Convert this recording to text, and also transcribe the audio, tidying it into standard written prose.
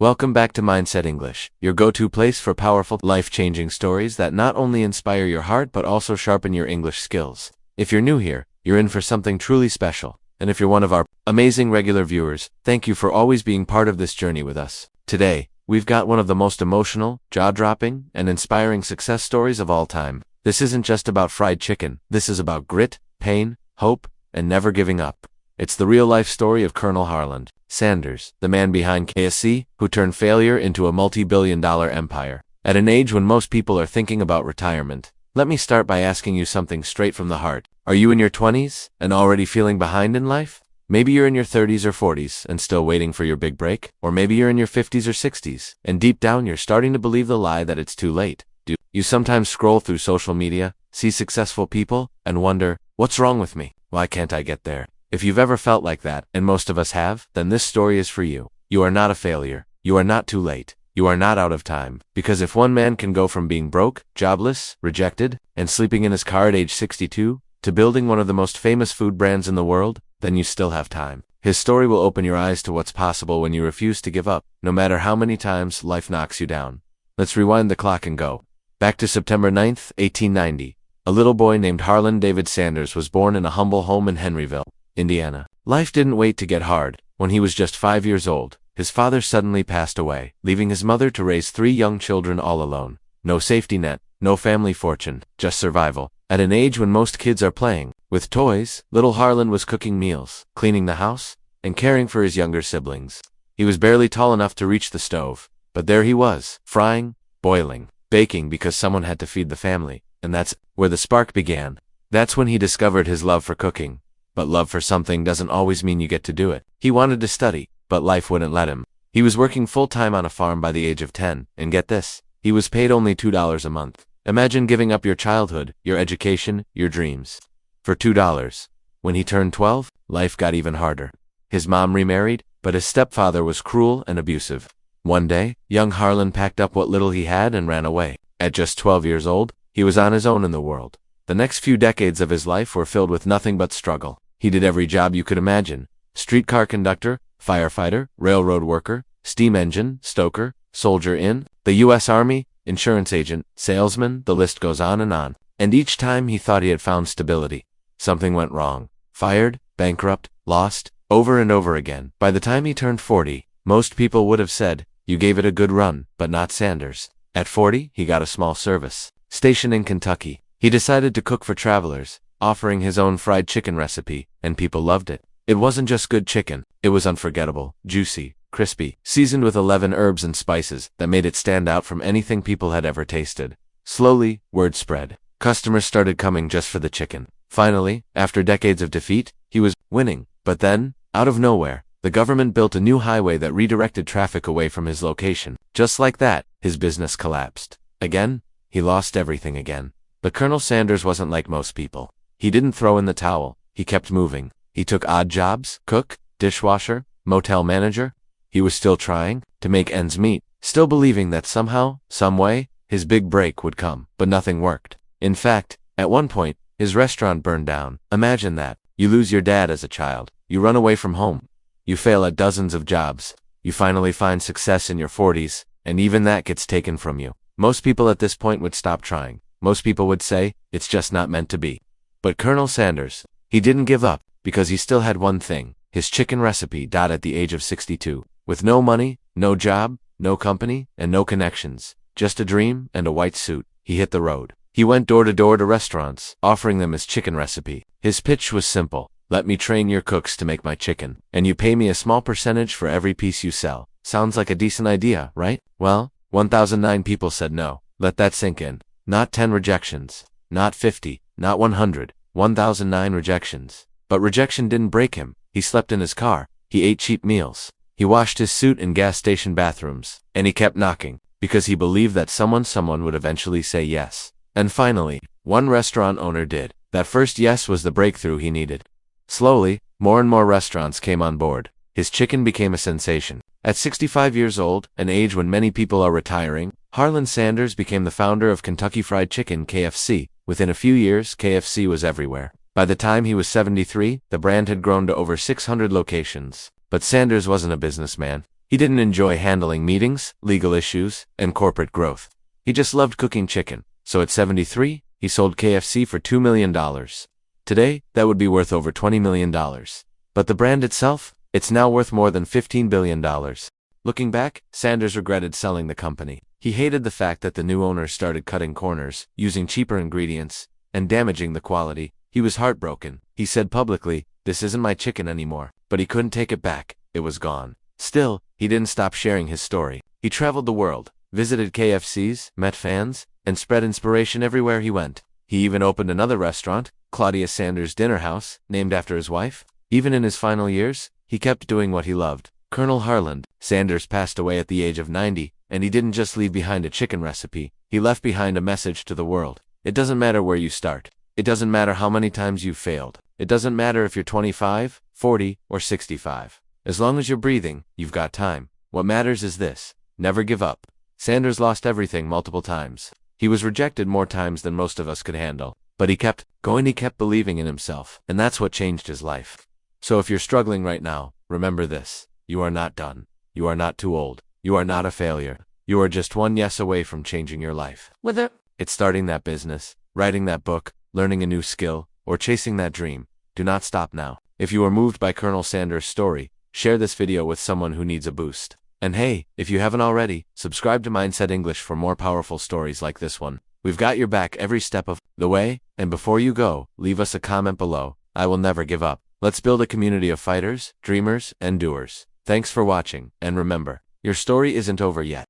Welcome back to Mindset English, your go-to place for powerful, life-changing stories that not only inspire your heart but also sharpen your English skills. If you're new here, you're in for something truly special. And if you're one of our amazing regular viewers, thank you for always being part of this journey with us. Today, we've got one of the most emotional, jaw-dropping, and inspiring success stories of all time. This isn't just about fried chicken. This is about grit, pain, hope, and never giving up. It's the real-life story of Colonel Harland Sanders, the man behind KFC, who turned failure into a multi-billion-dollar empire. At an age when most people are thinking about retirement, let me start by asking you something straight from the heart. Are you in your 20s and already feeling behind in life? Maybe you're in your 30s or 40s and still waiting for your big break. Or maybe you're in your 50s or 60s, and deep down you're starting to believe the lie that it's too late. Do you sometimes scroll through social media, see successful people, and wonder, what's wrong with me? Why can't I get there? If you've ever felt like that, and most of us have, then this story is for you. You are not a failure. You are not too late. You are not out of time. Because if one man can go from being broke, jobless, rejected, and sleeping in his car at age 62, to building one of the most famous food brands in the world, then you still have time. His story will open your eyes to what's possible when you refuse to give up, no matter how many times life knocks you down. Let's rewind the clock and go back to September 9th, 1890. A little boy named Harland David Sanders was born in a humble home in Henryville, Indiana. Life didn't wait to get hard. When he was just 5 years old, his father suddenly passed away, leaving his mother to raise 3 young children all alone. No safety net, no family fortune, just survival. At an age when most kids are playing with toys, little Harland was cooking meals, cleaning the house, and caring for his younger siblings. He was barely tall enough to reach the stove, but there he was, frying, boiling, baking because someone had to feed the family. And that's where the spark began. That's when he discovered his love for cooking. But love for something doesn't always mean you get to do it. He wanted to study, but life wouldn't let him. He was working full-time on a farm by the age of 10, and get this, he was paid only $2 a month. Imagine giving up your childhood, your education, your dreams, for $2. When he turned 12, life got even harder. His mom remarried, but his stepfather was cruel and abusive. One day, young Harland packed up what little he had and ran away. At just 12 years old, he was on his own in the world. The next few decades of his life were filled with nothing but struggle. He did every job you could imagine: streetcar conductor, firefighter, railroad worker, steam engine, stoker, soldier in the U.S. Army, insurance agent, salesman, the list goes on. And each time he thought he had found stability, something went wrong. Fired, bankrupt, lost, over and over again. By the time he turned 40, most people would have said, "You gave it a good run," but not Sanders. At 40, he got a small service station in Kentucky. He decided to cook for travelers, offering his own fried chicken recipe, and people loved it. It wasn't just good chicken, it was unforgettable, juicy, crispy, seasoned with 11 herbs and spices that made it stand out from anything people had ever tasted. Slowly, word spread. Customers started coming just for the chicken. Finally, after decades of defeat, he was winning. But then, out of nowhere, the government built a new highway that redirected traffic away from his location. Just like that, his business collapsed. Again, he lost everything again. But Colonel Sanders wasn't like most people. He didn't throw in the towel. He kept moving. He took odd jobs: cook, dishwasher, motel manager. He was still trying to make ends meet, still believing that somehow, some way, his big break would come. But nothing worked. In fact, at one point, his restaurant burned down. Imagine that. You lose your dad as a child. You run away from home. You fail at dozens of jobs. You finally find success in your 40s, and even that gets taken from you. Most people at this point would stop trying. Most people would say, it's just not meant to be. But Colonel Sanders, he didn't give up, because he still had one thing: his chicken recipe. At the age of 62, with no money, no job, no company, and no connections, just a dream and a white suit, he hit the road. He went door to door to restaurants, offering them his chicken recipe. His pitch was simple: let me train your cooks to make my chicken, and you pay me a small percentage for every piece you sell. Sounds like a decent idea, right? Well, 1,009 people said no. Let that sink in. Not 10 rejections, not 50, not 100, 1,009 rejections. But rejection didn't break him. He slept in his car. He ate cheap meals. He washed his suit in gas station bathrooms. And he kept knocking, because he believed that someone would eventually say yes. And finally, one restaurant owner did. That first yes was the breakthrough he needed. Slowly, more and more restaurants came on board. His chicken became a sensation. At 65 years old, an age when many people are retiring, Harland Sanders became the founder of Kentucky Fried Chicken, KFC. Within a few years, KFC was everywhere. By the time he was 73, the brand had grown to over 600 locations. But Sanders wasn't a businessman. He didn't enjoy handling meetings, legal issues, and corporate growth. He just loved cooking chicken. So at 73, he sold KFC for $2 million. Today, that would be worth over $20 million. But the brand itself? It's now worth more than $15 billion. Looking back, Sanders regretted selling the company. He hated the fact that the new owners started cutting corners, using cheaper ingredients, and damaging the quality. He was heartbroken. He said publicly, "This isn't my chicken anymore." But he couldn't take it back. It was gone. Still, he didn't stop sharing his story. He traveled the world, visited KFCs, met fans, and spread inspiration everywhere he went. He even opened another restaurant, Claudia Sanders' Dinner House, named after his wife. Even in his final years, he kept doing what he loved. Colonel Harland Sanders passed away at the age of 90, and he didn't just leave behind a chicken recipe. He left behind a message to the world. It doesn't matter where you start. It doesn't matter how many times you've failed. It doesn't matter if you're 25, 40, or 65. As long as you're breathing, you've got time. What matters is this: never give up. Sanders lost everything multiple times. He was rejected more times than most of us could handle. But he kept going, he kept believing in himself. And that's what changed his life. So if you're struggling right now, remember this: you are not done. You are not too old. You are not a failure. You are just one yes away from changing your life. Whether it's starting that business, writing that book, learning a new skill, or chasing that dream, do not stop now. If you are moved by Colonel Sanders' story, share this video with someone who needs a boost. And hey, if you haven't already, subscribe to Mindset English for more powerful stories like this one. We've got your back every step of the way, and before you go, leave us a comment below. I will never give up. Let's build a community of fighters, dreamers, and doers. Thanks for watching, and remember, your story isn't over yet.